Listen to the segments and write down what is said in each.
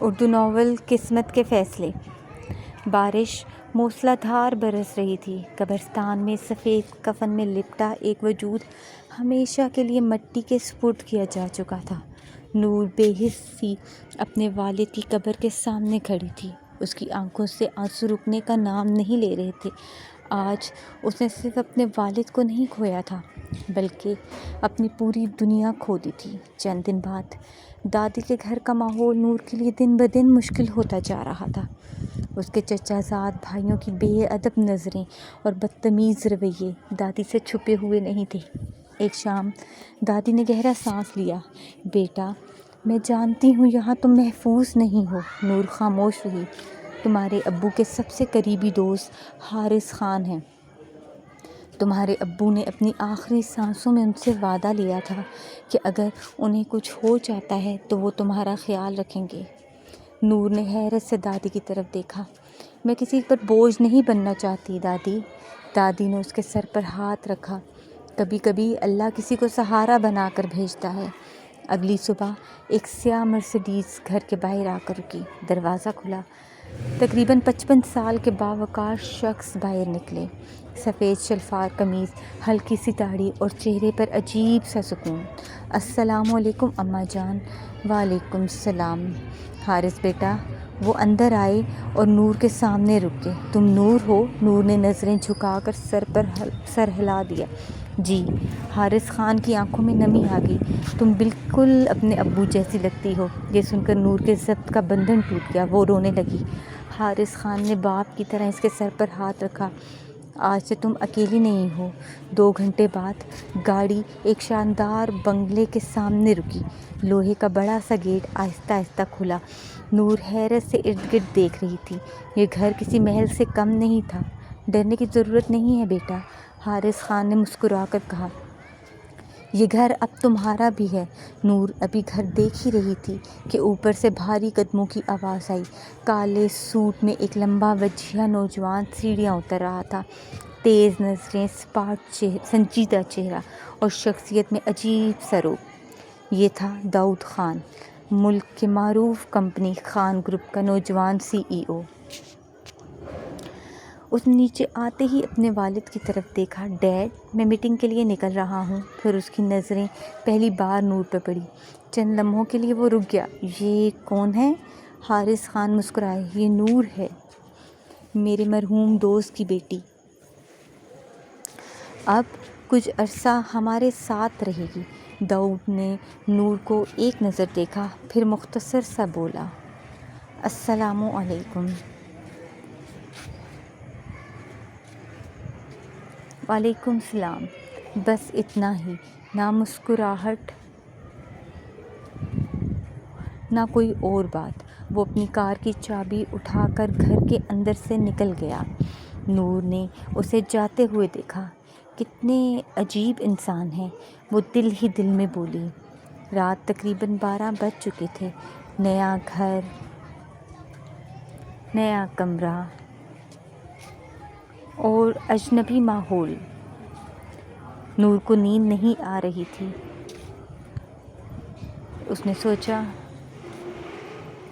Urdu novel قسمت کے فیصلے۔ بارش موسلا دھار برس رہی تھی۔ قبرستان میں سفید کفن میں لپٹا ایک وجود ہمیشہ کے لیے مٹی کے سپرد کیا جا چکا تھا۔ نور بے حس سی اپنے والد کی قبر کے سامنے کھڑی تھی۔ اس کی آنکھوں سے آنسو رکنے کا نام نہیں لے رہے تھے۔ آج اس نے صرف اپنے والد کو نہیں کھویا تھا بلکہ اپنی پوری دنیا کھو دی تھی۔ چند دن بعد دادی کے گھر کا ماحول نور کے لیے دن بدن مشکل ہوتا جا رہا تھا۔ اس کے چچا زاد بھائیوں کی بے ادب نظریں اور بدتمیز رویے دادی سے چھپے ہوئے نہیں تھے۔ ایک شام دادی نے گہرا سانس لیا۔ بیٹا، میں جانتی ہوں یہاں تم محفوظ نہیں ہو۔ نور خاموش رہی۔ تمہارے ابو کے سب سے قریبی دوست حارث خان ہیں۔ تمہارے ابو نے اپنی آخری سانسوں میں ان سے وعدہ لیا تھا کہ اگر انہیں کچھ ہو جاتا ہے تو وہ تمہارا خیال رکھیں گے۔ نور نے حیرت سے دادی کی طرف دیکھا۔ میں کسی پر بوجھ نہیں بننا چاہتی دادی۔ دادی نے اس کے سر پر ہاتھ رکھا۔ کبھی کبھی اللہ کسی کو سہارا بنا کر بھیجتا ہے۔ اگلی صبح ایک سیاہ مرسڈیز گھر کے باہر آ کر رکی۔ دروازہ کھلا۔ تقریباً 55 سال کے باوقار شخص باہر نکلے۔ سفید شلوار قمیض، ہلکی سی داڑھی اور چہرے پر عجیب سا سکون۔ السلام علیکم اماں جان۔ وعلیکم السلام حارث بیٹا۔ وہ اندر آئے اور نور کے سامنے رک گئے۔ تم نور ہو؟ نور نے نظریں جھکا کر سر ہلا دیا۔ جی۔ حارث خان کی آنکھوں میں نمی آ گئی۔ تم بالکل اپنے ابو جیسی لگتی ہو۔ یہ سن کر نور کے ضبط کا بندھن ٹوٹ گیا۔ وہ رونے لگی۔ حارث خان نے باپ کی طرح اس کے سر پر ہاتھ رکھا۔ آج سے تم اکیلی نہیں ہو۔ 2 گھنٹے بعد گاڑی ایک شاندار بنگلے کے سامنے رکی۔ لوہے کا بڑا سا گیٹ آہستہ آہستہ کھلا۔ نور حیرت سے ارد گرد دیکھ رہی تھی۔ یہ گھر کسی محل سے کم نہیں تھا۔ ڈرنے کی ضرورت نہیں ہے بیٹا، حارث خان نے مسکرا کر کہا۔ یہ گھر اب تمہارا بھی ہے۔ نور ابھی گھر دیکھ ہی رہی تھی کہ اوپر سے بھاری قدموں کی آواز آئی۔ کالے سوٹ میں ایک لمبا وجیہہ نوجوان سیڑھیاں اتر رہا تھا۔ تیز نظریں، سپاٹ سنجیدہ چہرہ اور شخصیت میں عجیب سا رعب۔ یہ تھا داؤد خان، ملک کے معروف کمپنی خان گروپ کا نوجوان CEO۔ اس نے نیچے آتے ہی اپنے والد کی طرف دیکھا۔ ڈیڈ، میں میٹنگ کے لیے نکل رہا ہوں۔ پھر اس کی نظریں پہلی بار نور پر پڑی۔ چند لمحوں کے لیے وہ رک گیا۔ یہ کون ہے؟ حارث خان مسکرائے۔ یہ نور ہے، میرے مرحوم دوست کی بیٹی۔ اب کچھ عرصہ ہمارے ساتھ رہے گی۔ داؤد نے نور کو ایک نظر دیکھا، پھر مختصر سا بولا، السلام علیکم۔ وعلیکم السلام۔ بس اتنا ہی۔ نہ مسکراہٹ، نہ کوئی اور بات۔ وہ اپنی کار کی چابی اٹھا کر گھر کے اندر سے نکل گیا۔ نور نے اسے جاتے ہوئے دیکھا۔ کتنے عجیب انسان ہیں، وہ دل ہی دل میں بولی۔ رات تقریباً 12 بج چکے تھے۔ نیا گھر، نیا کمرہ اور اجنبی ماحول۔ نور کو نیند نہیں آ رہی تھی۔ اس نے سوچا،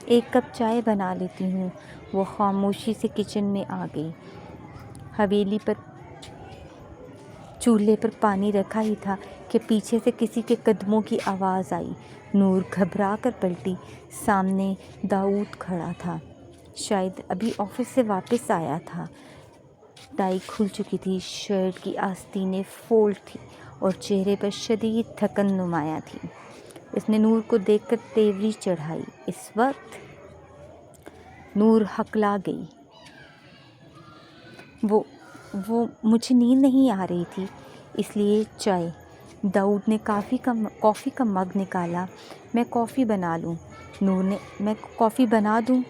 ایک کپ چائے بنا لیتی ہوں۔ وہ خاموشی سے کچن میں آ گئی۔ حویلی پر چولہے پر پانی رکھا ہی تھا کہ پیچھے سے کسی کے قدموں کی آواز آئی۔ نور گھبرا کر پلٹی۔ سامنے داؤد کھڑا تھا، شاید ابھی آفس سے واپس آیا تھا۔ ٹائی کھل چکی تھی، شرٹ کی آستینیں فولڈ تھیں اور چہرے پر شدید تھکن نمایاں تھی۔ اس نے نور کو دیکھ کر تیوری چڑھائی۔ اس وقت؟ نور ہکلا گئی۔ وہ مجھے نیند نہیں آ رہی تھی، اس لیے چائے۔ داؤد نے کافی کا مگ نکالا۔ میں کافی بنا لوں؟ میں کافی بنا دوں؟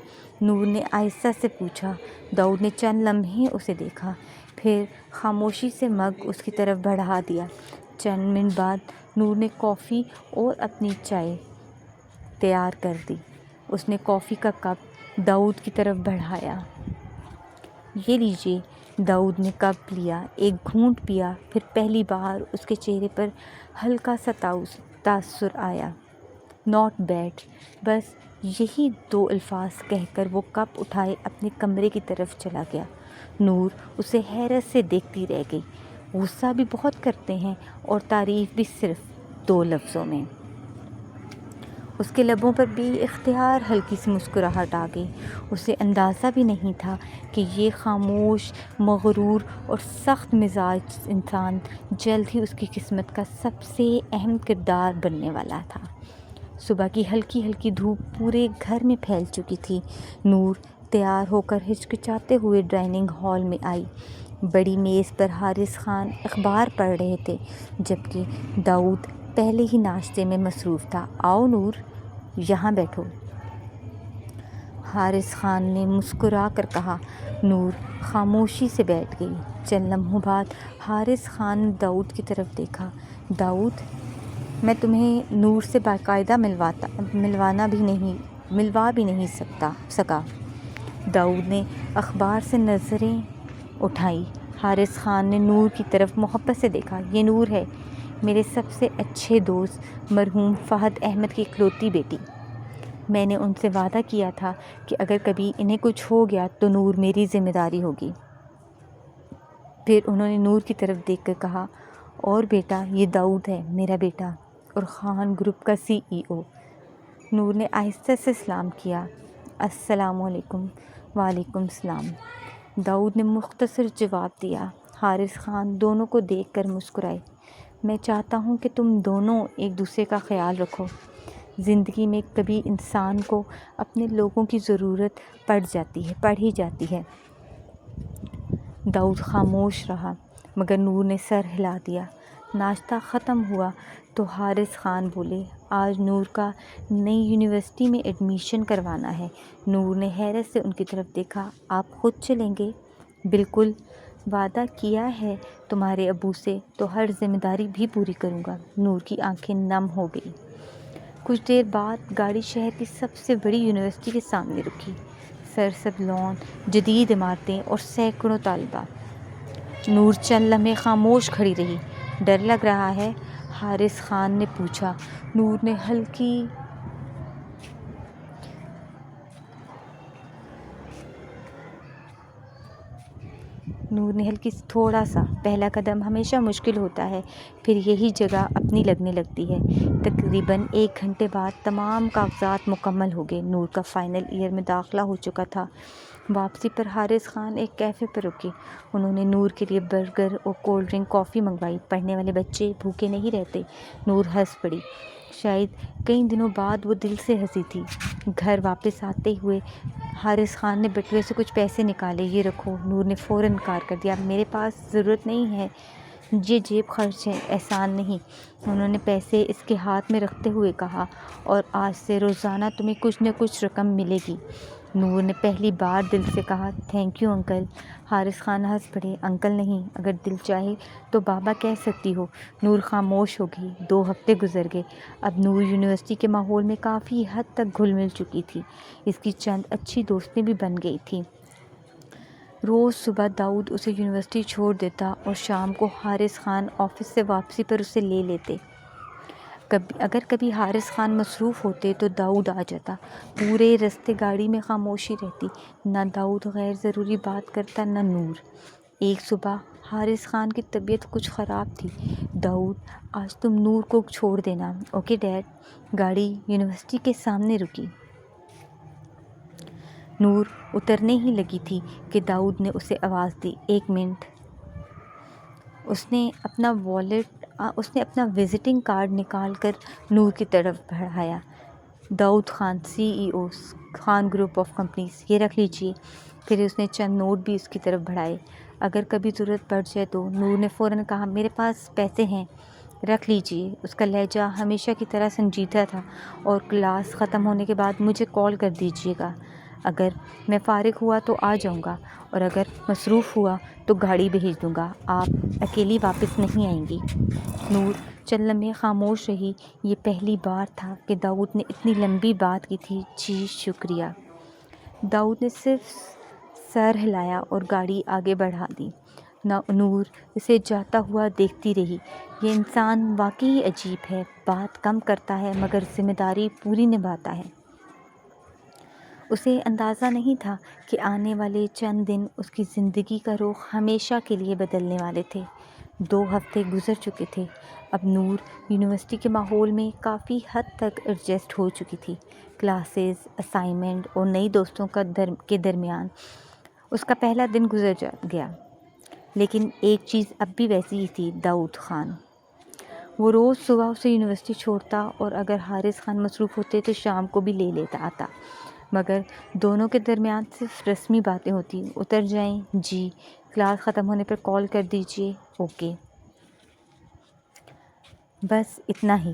نور نے آہستہ سے پوچھا۔ داؤد نے چند لمحے اسے دیکھا، پھر خاموشی سے مگ اس کی طرف بڑھا دیا۔ چند منٹ بعد نور نے کافی اور اپنی چائے تیار کر دی۔ اس نے کافی کا کپ داؤد کی طرف بڑھایا۔ یہ لیجیے۔ داؤد نے کپ لیا، ایک گھونٹ پیا، پھر پہلی بار اس کے چہرے پر ہلکا سا تاثر آیا۔ ناٹ بیڈ، بس یہی 2 الفاظ کہہ کر وہ کپ اٹھائے اپنے کمرے کی طرف چلا گیا۔ نور اسے حیرت سے دیکھتی رہ گئی۔ غصہ بھی بہت کرتے ہیں اور تعریف بھی صرف 2 لفظوں میں۔ اس کے لبوں پر بے اختیار ہلکی سی مسکراہٹ آ گئی۔ اسے اندازہ بھی نہیں تھا کہ یہ خاموش، مغرور اور سخت مزاج انسان جلد ہی اس کی قسمت کا سب سے اہم کردار بننے والا تھا۔ صبح کی ہلکی ہلکی دھوپ پورے گھر میں پھیل چکی تھی۔ نور تیار ہو کر ہچکچاتے ہوئے ڈائننگ ہال میں آئی۔ بڑی میز پر حارث خان اخبار پڑھ رہے تھے، جبکہ داؤد پہلے ہی ناشتے میں مصروف تھا۔ آؤ نور، یہاں بیٹھو، حارث خان نے مسکرا کر کہا۔ نور خاموشی سے بیٹھ گئی۔ چند لمحوں بعد حارث خان نے داؤد کی طرف دیکھا۔ داؤد، میں تمہیں نور سے باقاعدہ ملوا بھی نہیں سکا۔ داؤد نے اخبار سے نظریں اٹھائیں۔ حارث خان نے نور کی طرف محبت سے دیکھا۔ یہ نور ہے، میرے سب سے اچھے دوست مرحوم فہد احمد کی اکلوتی بیٹی۔ میں نے ان سے وعدہ کیا تھا کہ اگر کبھی انہیں کچھ ہو گیا تو نور میری ذمہ داری ہوگی۔ پھر انہوں نے نور کی طرف دیکھ کر کہا، اور بیٹا، یہ داؤد ہے، میرا بیٹا اور خان گروپ کا CEO۔ نور نے آہستہ سے سلام کیا۔ السلام علیکم۔ وعلیکم السلام، داؤد نے مختصر جواب دیا۔ حارث خان دونوں کو دیکھ کر مسکرائے۔ میں چاہتا ہوں کہ تم دونوں ایک دوسرے کا خیال رکھو۔ زندگی میں کبھی انسان کو اپنے لوگوں کی ضرورت پڑ ہی جاتی ہے۔ داؤد خاموش رہا، مگر نور نے سر ہلا دیا۔ ناشتہ ختم ہوا تو حارث خان بولے، آج نور کا نئی یونیورسٹی میں ایڈمیشن کروانا ہے۔ نور نے حیرت سے ان کی طرف دیکھا۔ آپ خود چلیں گے؟ بالکل، وعدہ کیا ہے تمہارے ابو سے تو ہر ذمہ داری بھی پوری کروں گا۔ نور کی آنکھیں نم ہو گئی۔ کچھ دیر بعد گاڑی شہر کی سب سے بڑی یونیورسٹی کے سامنے رکی۔ سرسبز لان، جدید عمارتیں اور سینکڑوں طلباء۔ نور چند لمحے خاموش کھڑی رہی۔ ڈر لگ رہا ہے؟ حارث خان نے پوچھا۔ نور نے تھوڑا سا۔ پہلا قدم ہمیشہ مشکل ہوتا ہے، پھر یہی جگہ اپنی لگنے لگتی ہے۔ تقریباً 1 گھنٹے بعد تمام کاغذات مکمل ہو گئے۔ نور کا فائنل ایئر میں داخلہ ہو چکا تھا۔ واپسی پر حارث خان ایک کیفے پر رکے۔ انہوں نے نور کے لیے برگر اور کولڈ ڈرنک کافی منگوائی۔ پڑھنے والے بچے بھوکے نہیں رہتے۔ نور ہنس پڑی۔ شاید کئی دنوں بعد وہ دل سے ہنسی تھی۔ گھر واپس آتے ہوئے حارث خان نے بٹوے سے کچھ پیسے نکالے۔ یہ رکھو۔ نور نے فوراً انکار کر دیا۔ میرے پاس ضرورت نہیں ہے، یہ جیب خرچ ہے، احسان نہیں۔ انہوں نے پیسے اس کے ہاتھ میں رکھتے ہوئے کہا، اور آج سے روزانہ تمہیں کچھ نہ کچھ رقم ملے گی۔ نور نے پہلی بار دل سے کہا، thank you uncle. Haris Khan ہنس پڑے۔ انکل نہیں، اگر دل چاہے تو بابا کہہ سکتی ہو۔ نور خاموش ہو گئی۔ 2 ہفتے گزر گئے۔ اب نور یونیورسٹی کے ماحول میں کافی حد تک گھل مل چکی تھی۔ اس کی چند اچھی دوستیں بھی بن گئی تھیں۔ روز صبح داؤد اسے یونیورسٹی چھوڑ دیتا اور شام کو حارث خان آفس سے واپسی پر اسے لے لیتے۔ اگر کبھی حارث خان مصروف ہوتے تو داؤد آ جاتا۔ پورے راستے گاڑی میں خاموشی رہتی۔ نہ داؤد غیر ضروری بات کرتا، نہ نور۔ ایک صبح حارث خان کی طبیعت کچھ خراب تھی۔ داؤد، آج تم نور کو چھوڑ دینا۔ Okay dead. گاڑی یونیورسٹی کے سامنے رکی۔ نور اترنے ہی لگی تھی کہ داؤد نے اسے آواز دی، 1 منٹ۔ اس نے اپنا وزٹنگ کارڈ نکال کر نور کی طرف بڑھایا۔ Dawood Khan, CEO، Khan group of companies, یہ رکھ لیجئے۔ پھر اس نے چند نوٹ بھی اس کی طرف بڑھائے۔ اگر کبھی ضرورت پڑ جائے تو۔ نور نے فوراً کہا، میرے پاس پیسے ہیں، رکھ لیجئے۔ اس کا لہجہ ہمیشہ کی طرح سنجیدہ تھا۔ اور کلاس ختم ہونے کے بعد مجھے کال کر دیجئے گا۔ اگر میں فارغ ہوا تو آ جاؤں گا، اور اگر مصروف ہوا تو گاڑی بھیج دوں گا۔ آپ اکیلی واپس نہیں آئیں گی۔ نور چند لمحے خاموش رہی۔ یہ پہلی بار تھا کہ داؤد نے اتنی لمبی بات کی تھی۔ جی شکریہ۔ داؤد نے صرف سر ہلایا اور گاڑی آگے بڑھا دی۔ نور اسے جاتا ہوا دیکھتی رہی۔ یہ انسان واقعی عجیب ہے، بات کم کرتا ہے مگر ذمہ داری پوری نبھاتا ہے۔ اسے اندازہ نہیں تھا کہ آنے والے چند دن اس کی زندگی کا رخ ہمیشہ کے لیے بدلنے والے تھے۔ 2 ہفتے گزر چکے تھے۔ اب نور یونیورسٹی کے ماحول میں کافی حد تک ایڈجسٹ ہو چکی تھی۔ کلاسز، اسائنمنٹ اور نئی دوستوں کے درمیان اس کا پہلا دن گزر گیا۔ لیکن ایک چیز اب بھی ویسی ہی تھی، داؤد خان۔ وہ روز صبح اسے یونیورسٹی چھوڑتا اور اگر حارث خان مصروف ہوتے تو شام کو بھی لے لیتا آتا، مگر دونوں کے درمیان صرف رسمی باتیں ہوتی، اتر جائیں جی، کلاس ختم ہونے پر کال کر دیجیے، اوکے، بس اتنا ہی۔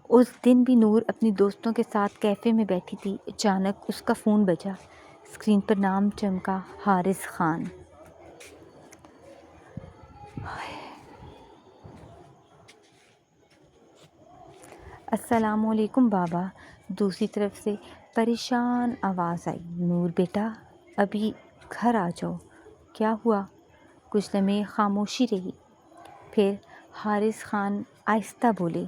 اس دن بھی نور اپنی دوستوں کے ساتھ کیفے میں بیٹھی تھی، اچانک اس کا فون بجا، اسکرین پر نام چمکا، حارث خان۔ السلام علیکم بابا، دوسری طرف سے پریشان آواز آئی۔ نور بیٹا، ابھی گھر آ جاؤ۔ کیا ہوا؟ کچھ لمحے خاموشی رہی، پھر حارث خان آہستہ بولے،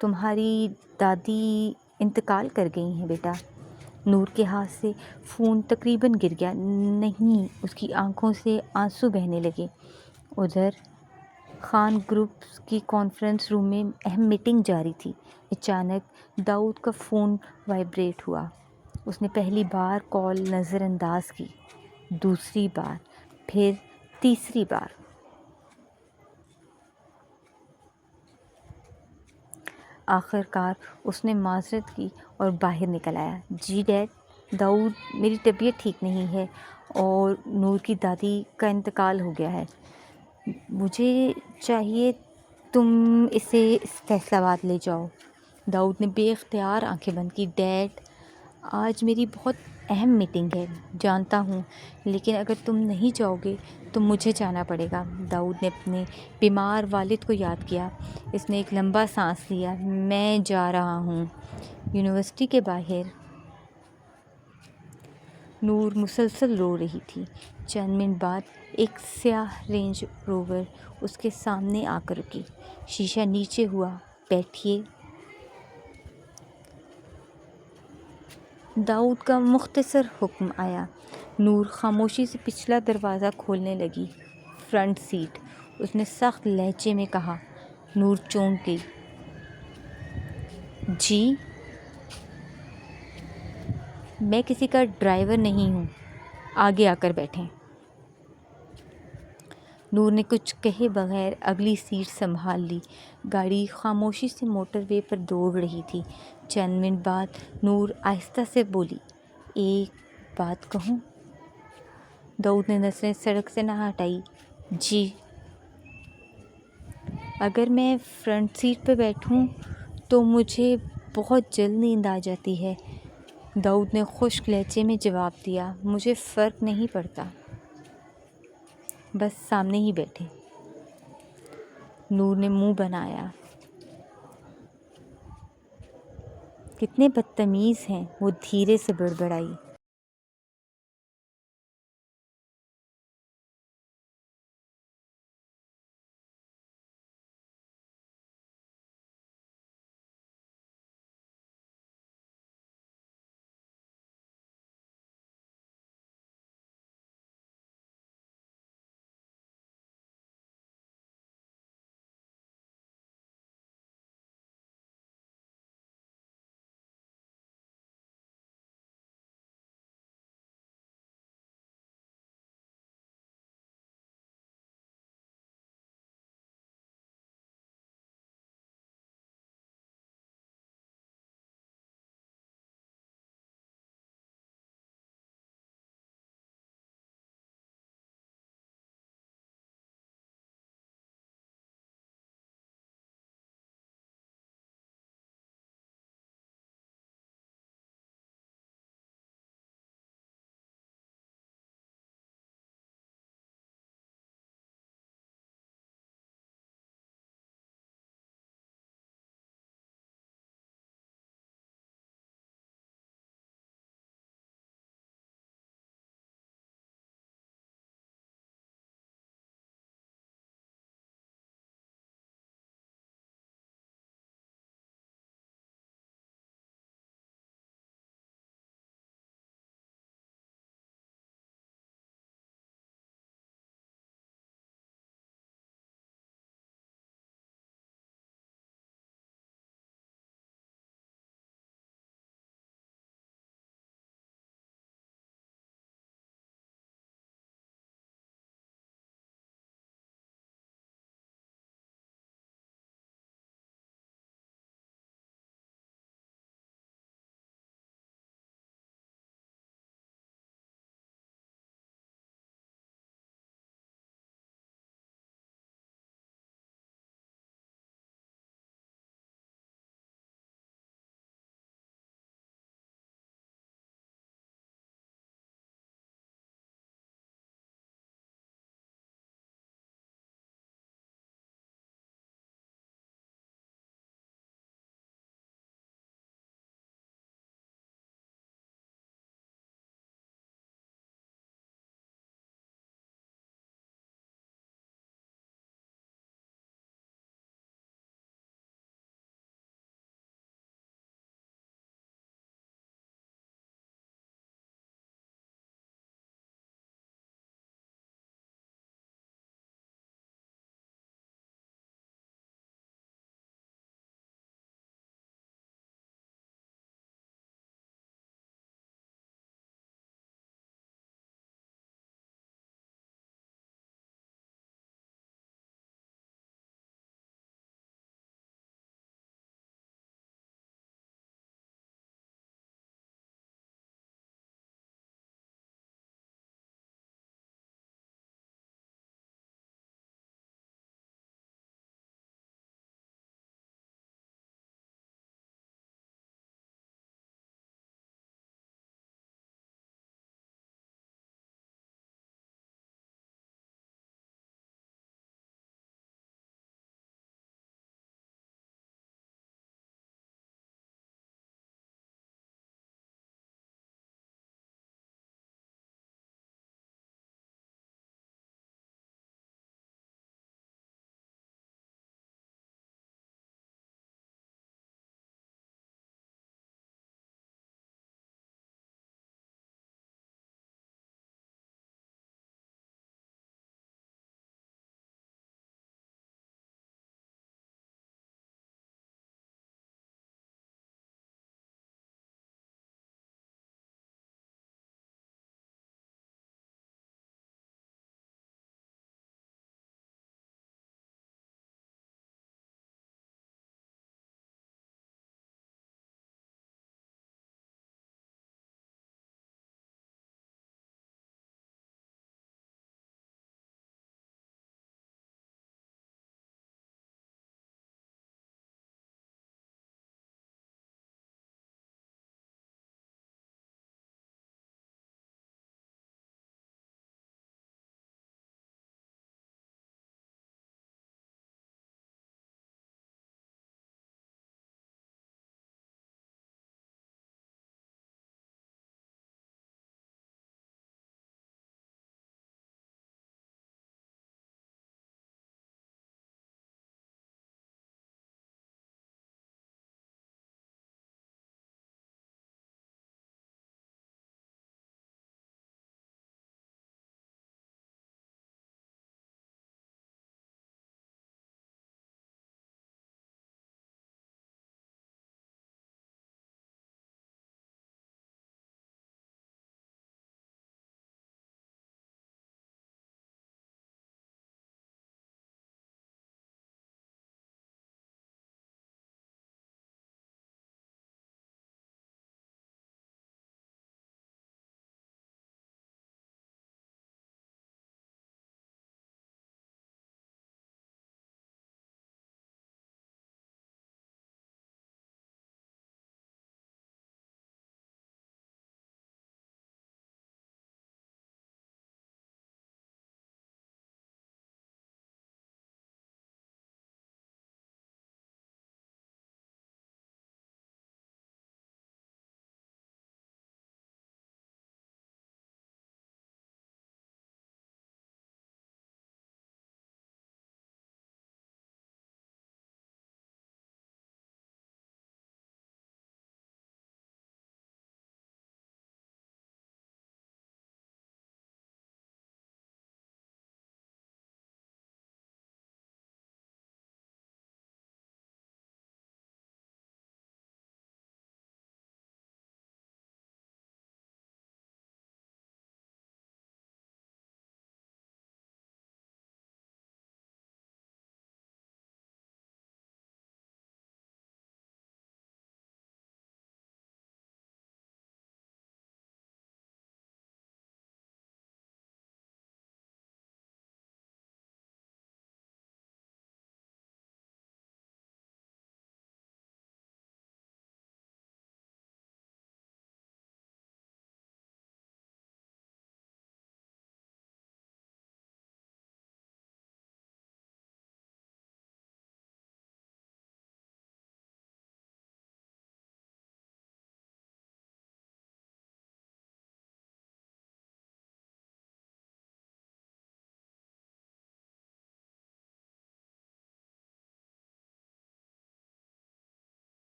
تمہاری دادی انتقال کر گئی ہیں بیٹا۔ نور کے ہاتھ سے فون تقریباً گر گیا۔ نہیں، اس کی آنکھوں سے آنسو بہنے لگے۔ ادھر خان گروپ کی کانفرنس روم میں اہم میٹنگ جاری تھی۔ اچانک داؤد کا فون وائبریٹ ہوا۔ اس نے پہلی بار کال نظر انداز کی، دوسری بار، پھر تیسری بار۔ آخر کار اس نے معذرت کی اور باہر نکل آیا۔ جی ڈیڈ، داؤد، میری طبیعت ٹھیک نہیں ہے اور نور کی دادی کا انتقال ہو گیا ہے۔ مجھے چاہیے تم اسے فیصل آباد لے جاؤ۔ داؤد نے بے اختیار آنکھیں بند کی۔ ڈیڈ، آج میری بہت اہم میٹنگ ہے، جانتا ہوں، لیکن اگر تم نہیں جاؤ گے تو مجھے جانا پڑے گا۔ داؤد نے اپنے بیمار والد کو یاد کیا۔ اس نے ایک لمبا سانس لیا۔ میں جا رہا ہوں۔ یونیورسٹی کے باہر نور مسلسل رو رہی تھی۔ چند منٹ بعد ایک سیاہ رینج روور اس کے سامنے آ کر رکی۔ شیشہ نیچے ہوا۔ بیٹھیے۔ داؤد کا مختصر حکم آیا۔ نور خاموشی سے پچھلا دروازہ کھولنے لگی۔ فرنٹ سیٹ، اس نے سخت لہجے میں کہا۔ نور چونک گئی۔ جی؟ میں کسی کا ڈرائیور نہیں ہوں، آگے آ کر بیٹھیں۔ نور نے کچھ کہے بغیر اگلی سیٹ سنبھال لی۔ گاڑی خاموشی سے موٹر وے پر دوڑ رہی تھی۔ چند منٹ بعد نور آہستہ سے بولی، ایک بات کہوں؟ داؤد نے نظریں سڑک سے نہ ہٹائی۔ جی؟ اگر میں فرنٹ سیٹ پہ بیٹھوں تو مجھے بہت جلد نیند آ جاتی ہے۔ داؤد نے خشک لہجے میں جواب دیا۔ مجھے فرق نہیں پڑتا، بس سامنے ہی بیٹھے۔ نور نے منہ بنایا۔ کتنے بدتمیز ہیں، وہ دھیرے سے بڑبڑائی۔